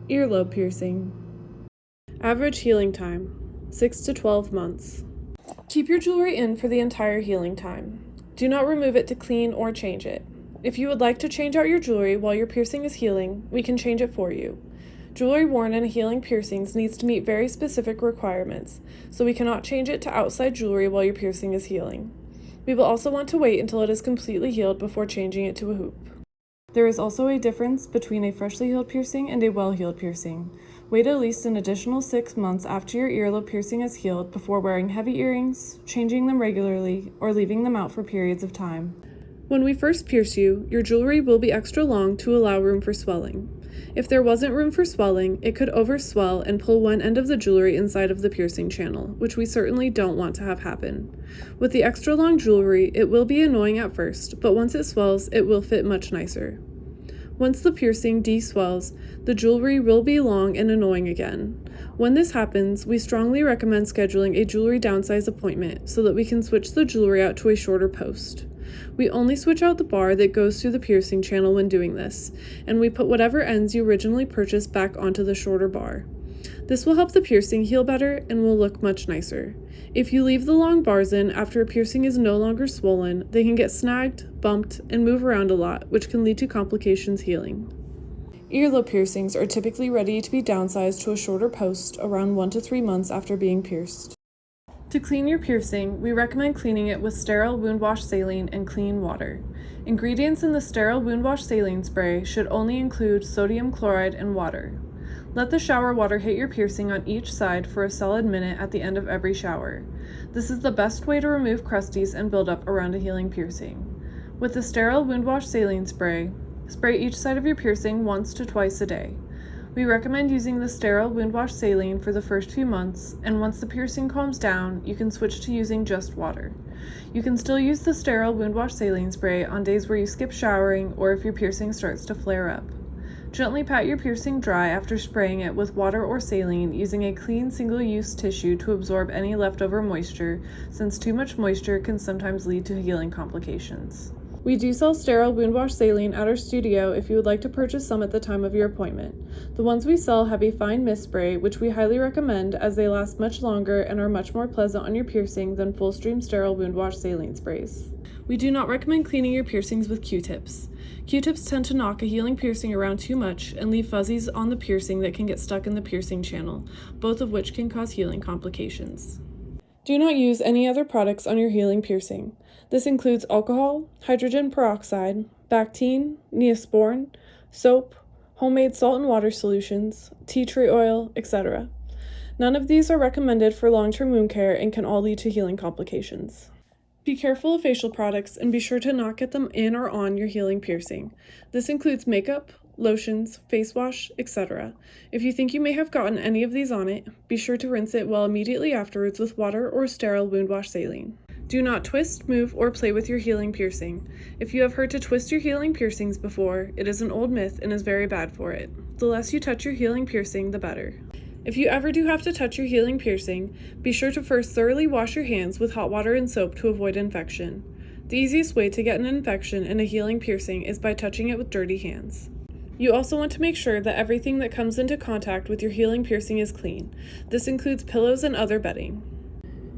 Earlobe piercing. Average healing time, 6 to 12 months. Keep your jewelry in for the entire healing time. Do not remove it to clean or change it. If you would like to change out your jewelry while your piercing is healing, we can change it for you. Jewelry worn in a healing piercings needs to meet very specific requirements, so we cannot change it to outside jewelry while your piercing is healing. We will also want to wait until it is completely healed before changing it to a hoop. There is also a difference between a freshly healed piercing and a well-healed piercing. Wait at least an additional 6 months after your earlobe piercing is healed before wearing heavy earrings, changing them regularly, or leaving them out for periods of time. When we first pierce you, your jewelry will be extra long to allow room for swelling. If there wasn't room for swelling, it could overswell and pull one end of the jewelry inside of the piercing channel, which we certainly don't want to have happen. With the extra long jewelry, it will be annoying at first, but once it swells, it will fit much nicer. Once the piercing de-swells, the jewelry will be long and annoying again. When this happens, we strongly recommend scheduling a jewelry downsize appointment so that we can switch the jewelry out to a shorter post. We only switch out the bar that goes through the piercing channel when doing this, and we put whatever ends you originally purchased back onto the shorter bar. This will help the piercing heal better and will look much nicer. If you leave the long bars in after a piercing is no longer swollen, they can get snagged, bumped, and move around a lot, which can lead to complications healing. Earlobe piercings are typically ready to be downsized to a shorter post around 1 to 3 months after being pierced. To clean your piercing, we recommend cleaning it with sterile wound wash saline and clean water. Ingredients in the sterile wound wash saline spray should only include sodium chloride and water. Let the shower water hit your piercing on each side for a solid minute at the end of every shower. This is the best way to remove crusties and buildup around a healing piercing. With the sterile wound wash saline spray, spray each side of your piercing once to twice a day. We recommend using the sterile wound wash saline for the first few months, and once the piercing calms down, you can switch to using just water. You can still use the sterile wound wash saline spray on days where you skip showering or if your piercing starts to flare up. Gently pat your piercing dry after spraying it with water or saline using a clean single-use tissue to absorb any leftover moisture, since too much moisture can sometimes lead to healing complications. We do sell sterile wound wash saline at our studio if you would like to purchase some at the time of your appointment. The ones we sell have a fine mist spray, which we highly recommend as they last much longer and are much more pleasant on your piercing than full stream sterile wound wash saline sprays. We do not recommend cleaning your piercings with Q-tips. Q-tips tend to knock a healing piercing around too much and leave fuzzies on the piercing that can get stuck in the piercing channel, both of which can cause healing complications. Do not use any other products on your healing piercing. This includes alcohol, hydrogen peroxide, Bactine, Neosporin, soap, homemade salt and water solutions, tea tree oil, etc. None of these are recommended for long-term wound care and can all lead to healing complications. Be careful of facial products and be sure to not get them in or on your healing piercing. This includes makeup, lotions, face wash, etc. If you think you may have gotten any of these on it, be sure to rinse it well immediately afterwards with water or sterile wound wash saline. Do not twist, move, or play with your healing piercing. If you have heard to twist your healing piercings before, it is an old myth and is very bad for it. The less you touch your healing piercing, the better. If you ever do have to touch your healing piercing, be sure to first thoroughly wash your hands with hot water and soap to avoid infection. The easiest way to get an infection in a healing piercing is by touching it with dirty hands. You also want to make sure that everything that comes into contact with your healing piercing is clean. This includes pillows and other bedding.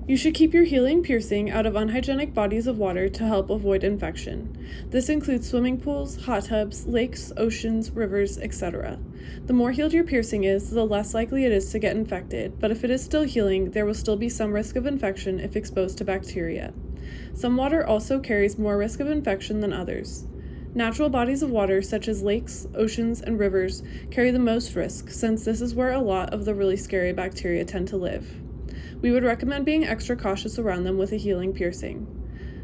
You should keep your healing piercing out of unhygienic bodies of water to help avoid infection. This includes swimming pools, hot tubs, lakes, oceans, rivers, etc. The more healed your piercing is, the less likely it is to get infected, but if it is still healing, there will still be some risk of infection if exposed to bacteria. Some water also carries more risk of infection than others. Natural bodies of water such as lakes, oceans, and rivers carry the most risk, since this is where a lot of the really scary bacteria tend to live. We would recommend being extra cautious around them with a healing piercing.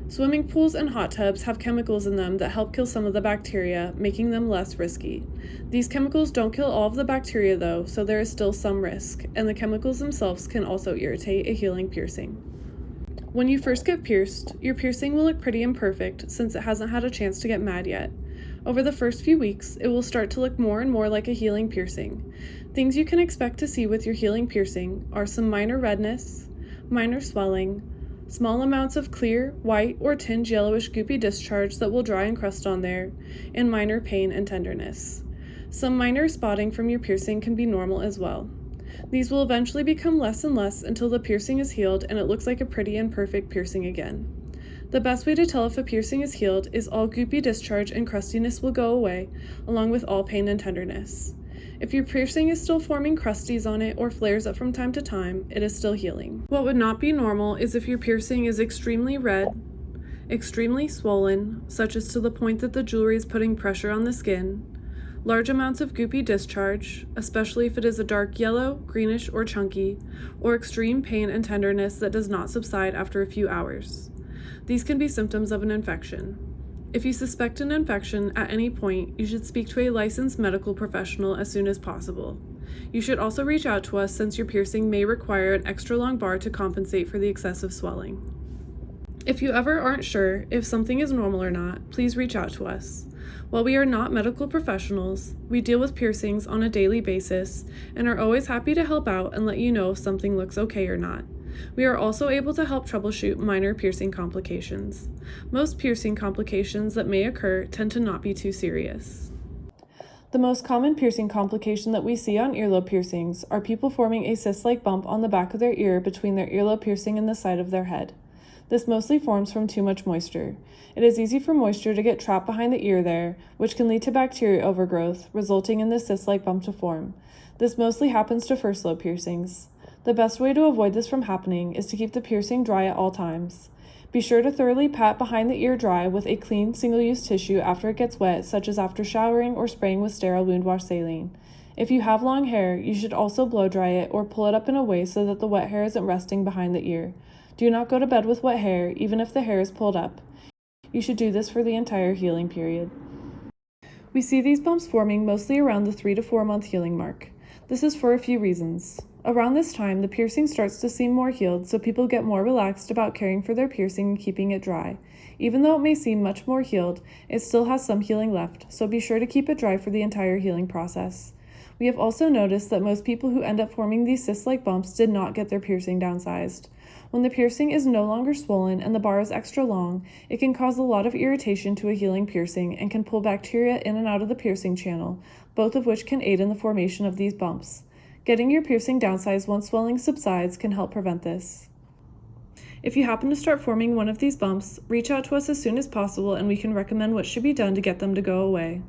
Swimming pools and hot tubs have chemicals in them that help kill some of the bacteria, making them less risky. These chemicals don't kill all of the bacteria though, so there is still some risk, and the chemicals themselves can also irritate a healing piercing. When you first get pierced, your piercing will look pretty imperfect since it hasn't had a chance to get mad yet. Over the first few weeks, it will start to look more and more like a healing piercing. Things you can expect to see with your healing piercing are some minor redness, minor swelling, small amounts of clear, white, or tinged yellowish goopy discharge that will dry and crust on there, and minor pain and tenderness. Some minor spotting from your piercing can be normal as well. These will eventually become less and less until the piercing is healed and it looks like a pretty and perfect piercing again. The best way to tell if a piercing is healed is all goopy discharge and crustiness will go away, along with all pain and tenderness. If your piercing is still forming crusties on it or flares up from time to time, it is still healing. What would not be normal is if your piercing is extremely red, extremely swollen, such as to the point that the jewelry is putting pressure on the skin, large amounts of goopy discharge, especially if it is a dark yellow, greenish, or chunky, or extreme pain and tenderness that does not subside after a few hours. These can be symptoms of an infection. If you suspect an infection at any point, you should speak to a licensed medical professional as soon as possible. You should also reach out to us since your piercing may require an extra long bar to compensate for the excessive swelling. If you ever aren't sure if something is normal or not, please reach out to us. While we are not medical professionals, we deal with piercings on a daily basis and are always happy to help out and let you know if something looks okay or not. We are also able to help troubleshoot minor piercing complications. Most piercing complications that may occur tend to not be too serious. The most common piercing complication that we see on earlobe piercings are people forming a cyst-like bump on the back of their ear between their earlobe piercing and the side of their head. This mostly forms from too much moisture. It is easy for moisture to get trapped behind the ear there, which can lead to bacteria overgrowth, resulting in this cyst-like bump to form. This mostly happens to first lobe piercings. The best way to avoid this from happening is to keep the piercing dry at all times. Be sure to thoroughly pat behind the ear dry with a clean, single-use tissue after it gets wet, such as after showering or spraying with sterile wound wash saline. If you have long hair, you should also blow dry it or pull it up in a way so that the wet hair isn't resting behind the ear. Do not go to bed with wet hair, even if the hair is pulled up. You should do this for the entire healing period. We see these bumps forming mostly around the 3 to 4 month healing mark. This is for a few reasons. Around this time, the piercing starts to seem more healed, so people get more relaxed about caring for their piercing and keeping it dry. Even though it may seem much more healed, it still has some healing left, so be sure to keep it dry for the entire healing process. We have also noticed that most people who end up forming these cyst-like bumps did not get their piercing downsized. When the piercing is no longer swollen and the bar is extra long, it can cause a lot of irritation to a healing piercing and can pull bacteria in and out of the piercing channel, both of which can aid in the formation of these bumps. Getting your piercing downsized once swelling subsides can help prevent this. If you happen to start forming one of these bumps, reach out to us as soon as possible and we can recommend what should be done to get them to go away.